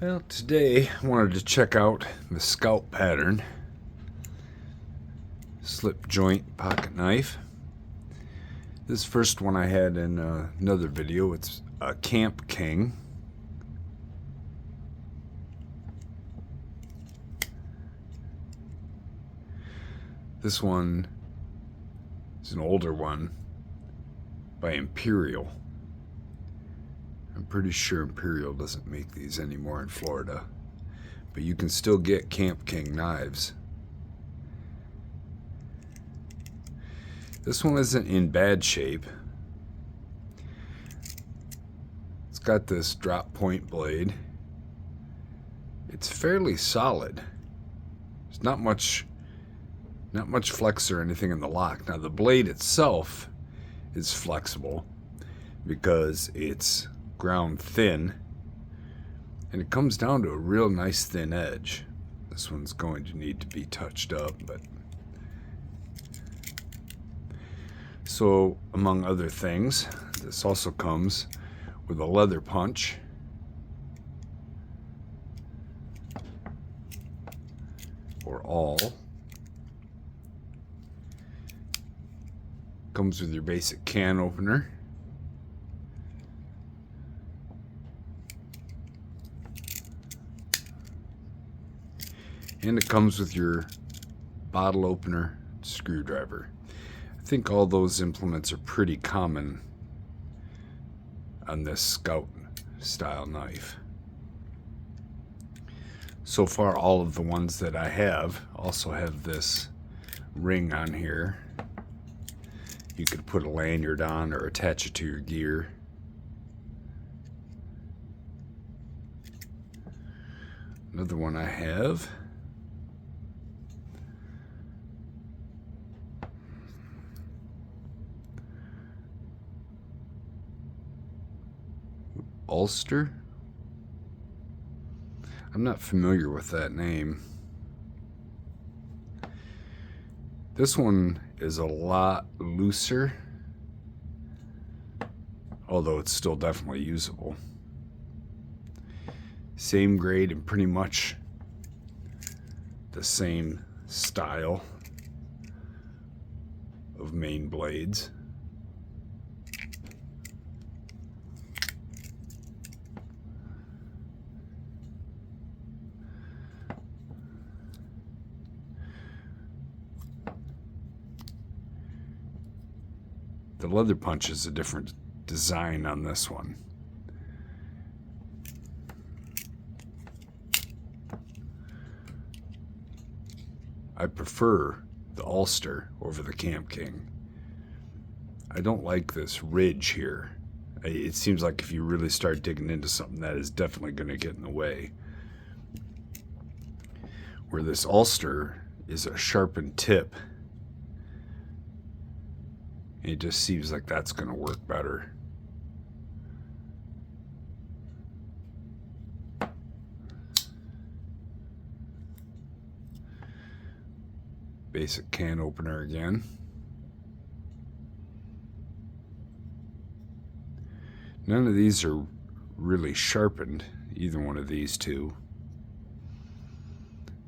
Well, today I wanted to check out the scalp pattern slip joint pocket knife. This first one I had in another video. It's a Camp King. This one is an older one by Imperial. I'm pretty sure Imperial doesn't make these anymore in Florida, but you can still get Camp King knives. This one isn't in bad shape. It's got this drop point blade. It's fairly solid. There's not much flex or anything in the lock. Now the blade itself is flexible because it's ground thin, and it comes down to a real nice thin edge. This one's going to need to be touched up, but so among other things, this also comes with a leather punch, or awl. Comes with your basic can opener. And it comes with your bottle opener, screwdriver. I think all those implements are pretty common on this Scout style knife. So far, all of the ones that I have also have this ring on here. You could put a lanyard on or attach it to your gear. Another one I have. Ulster? I'm not familiar with that name. This one is a lot looser, although it's still definitely usable. Same grade and pretty much the same style of main blades. The leather punch is a different design on this one. I prefer the Ulster over the Camp King. I don't like this ridge here. It seems like if you really start digging into something, that is definitely going to get in the way. Where this Ulster is a sharpened tip, it just seems like that's going to work better. Basic can opener again. None of these are really sharpened, either one of these two,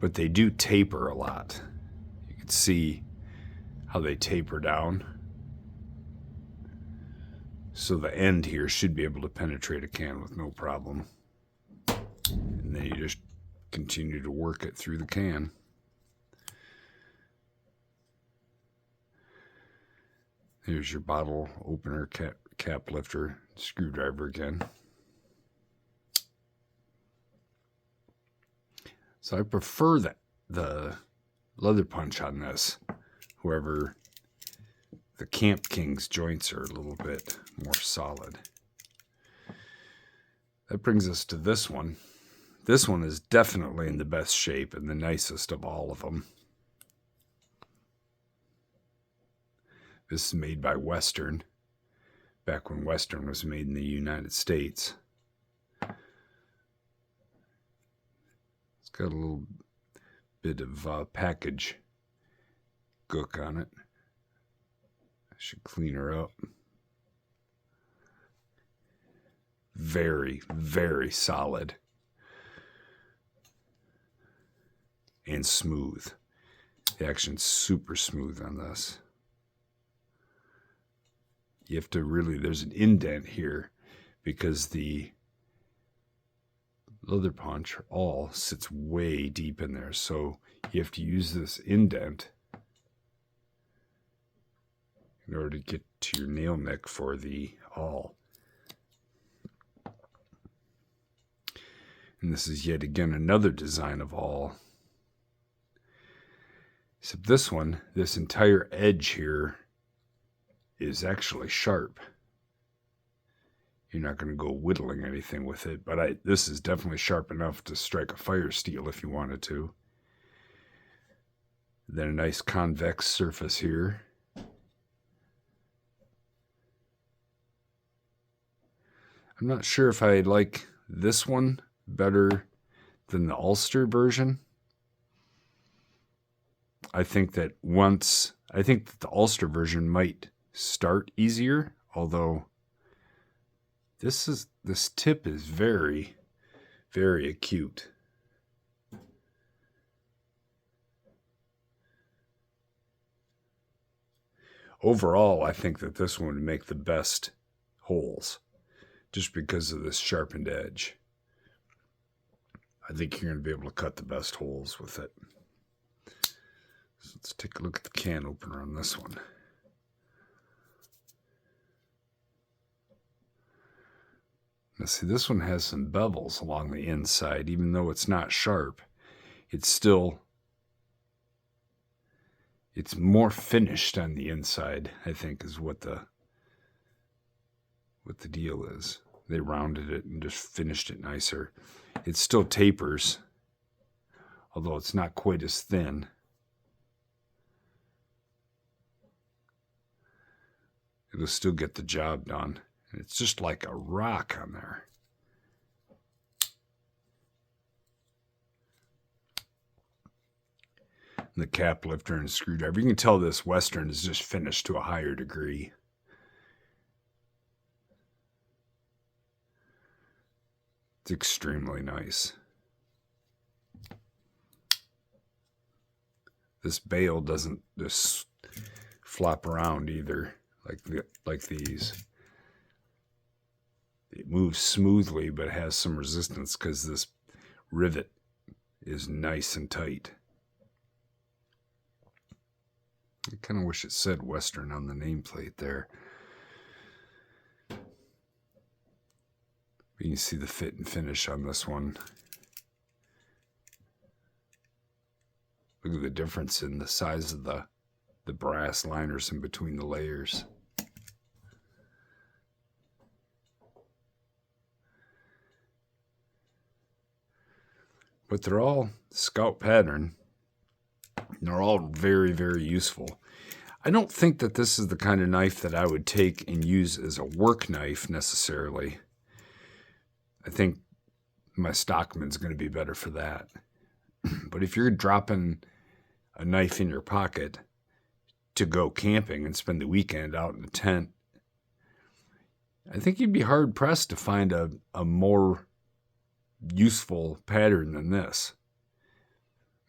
but they do taper a lot. You can see how they taper down. So the end here should be able to penetrate a can with no problem. And then you just continue to work it through the can. Here's your bottle opener, cap lifter, screwdriver again. So I prefer the leather punch on this. However, the Camp King's joints are a little bit more solid. That brings us to this one. This one is definitely in the best shape and the nicest of all of them. This is made by Western, back when Western was made in the United States. It's got a little bit of package gook on it. I should clean her up. Very, very solid. and smooth. The action's super smooth on this. You have to really, there's an indent here because the leather punch all sits way deep in there. So you have to use this indent in order to get to your nail nick for the awl. And this is yet again another design of awl. Except this one, this entire edge here is actually sharp. You're not going to go whittling anything with it, but this is definitely sharp enough to strike a fire steel if you wanted to. Then a nice convex surface here. I'm not sure if I like this one better than the Ulster version. I think that the Ulster version might start easier, although this tip is very, very acute. Overall, I think that this one would make the best holes just because of this sharpened edge. I think you're going to be able to cut the best holes with it. So let's take a look at the can opener on this one. Now see, this one has some bevels along the inside. Even though it's not sharp, it's more finished on the inside, I think, is what the deal is. They rounded it and just finished it nicer. It still tapers, although it's not quite as thin. It'll still get the job done. And it's just like a rock on there. And the cap lifter and screwdriver. You can tell this Western is just finished to a higher degree. It's extremely nice. This bail doesn't just flop around either like these. It moves smoothly, but has some resistance because this rivet is nice and tight. I kind of wish it said Western on the nameplate there. You can see the fit and finish on this one. Look at the difference in the size of the brass liners in between the layers. But they're all Scout pattern. They're all very, very useful. I don't think that this is the kind of knife that I would take and use as a work knife necessarily. I think my Stockman's going to be better for that. But if you're dropping a knife in your pocket to go camping and spend the weekend out in a tent, I think you'd be hard-pressed to find a more useful pattern than this.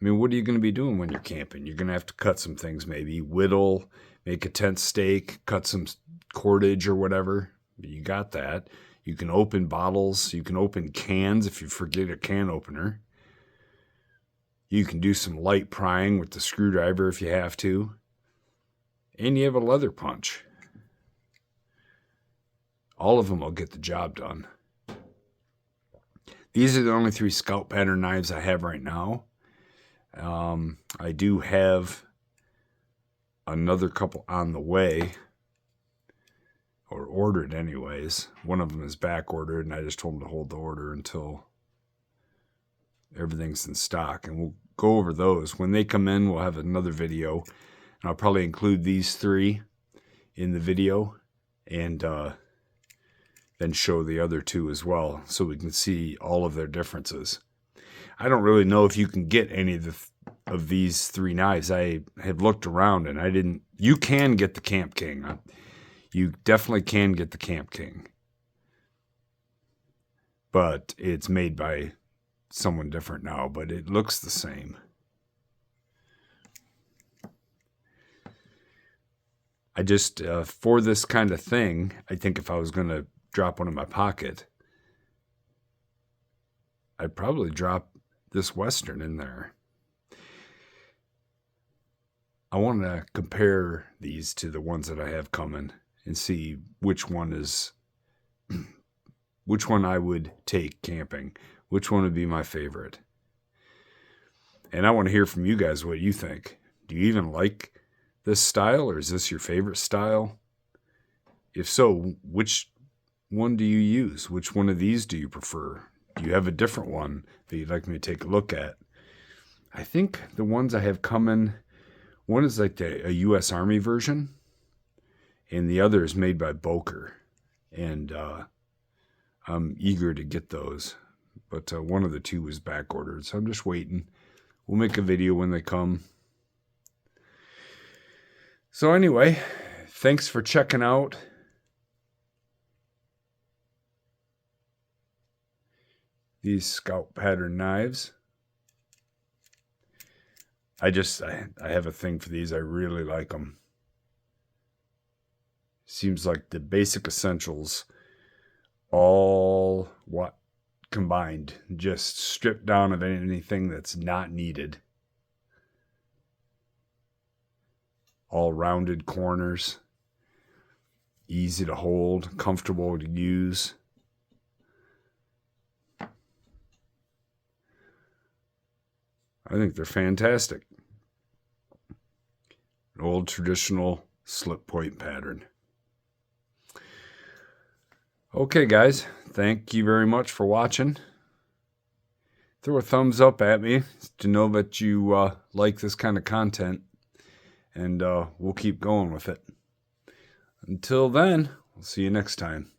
I mean, what are you going to be doing when you're camping? You're going to have to cut some things, maybe whittle, make a tent stake, cut some cordage or whatever. You got that. You can open bottles. You can open cans if you forget a can opener. You can do some light prying with the screwdriver if you have to. And you have a leather punch. All of them will get the job done. These are the only 3 Scout pattern knives I have right now. I do have another couple on the way, or ordered anyways. One of them is back ordered, and I just told them to hold the order until everything's in stock, and we'll go over those. When they come in, we'll have another video, and I'll probably include these 3 in the video, and then show the other 2 as well, so we can see all of their differences. I don't really know if you can get any of these 3 knives. I have looked around and I didn't. You can get the Camp King. You definitely can get the Camp King. But it's made by someone different now, but it looks the same. I just, for this kind of thing, I think if I was going to drop one in my pocket, I'd probably drop this Western in there. I want to compare these to the ones that I have coming and see which one I would take camping, which one would be my favorite. And I want to hear from you guys what you think. Do you even like this style, or is this your favorite style? If so, which one do you use? Which one of these do you prefer? Do you have a different one that you'd like me to take a look at? I think the ones I have coming, one is like a U.S. Army version, and the other is made by Boker. And I'm eager to get those. But one of the two was back ordered, so I'm just waiting. We'll make a video when they come. So anyway, thanks for checking out these Scout pattern knives. I have a thing for these. I really like them. Seems like the basic essentials all combined, just stripped down of anything that's not needed. All rounded corners, easy to hold, comfortable to use. I think they're fantastic. An old traditional slip point pattern. Okay, guys, thank you very much for watching. Throw a thumbs up at me to know that you like this kind of content, and we'll keep going with it. Until then, we'll see you next time.